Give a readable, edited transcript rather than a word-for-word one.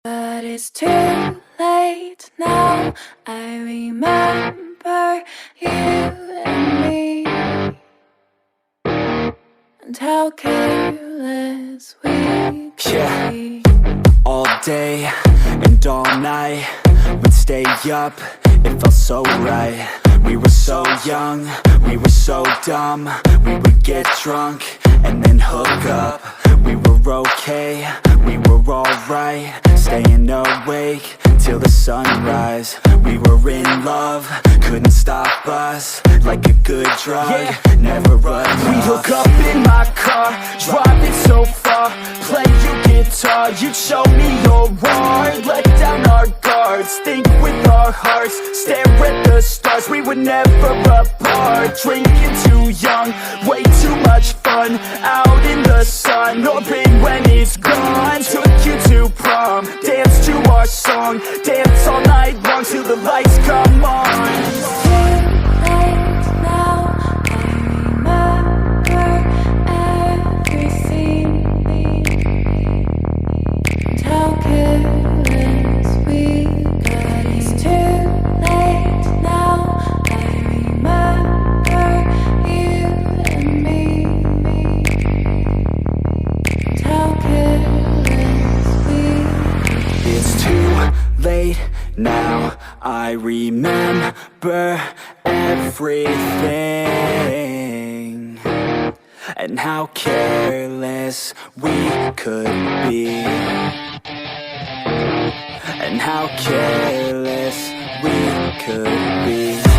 But it's too late now. I remember you and me, and how careless we could be. All day and all night, we'd stay up, it felt so right. We were so young, we were so dumb. We would get drunk and then hook up. We were okay, we were alright, staying awake till the sunrise. We were in love, couldn't stop us. Like a good drug, never enough. We hook up in my car, driving so far. Play your guitar, you'd show me your art. Let down our guards, think with our hearts. Stare at the stars, we were never apart. Drinking too young, way too much fun. Out in the sun, no pain when it's gone. Took you to prom, dance to our song. Dance all night long till the lights come on. Now I remember everything, and how careless we could be, and how careless we could be.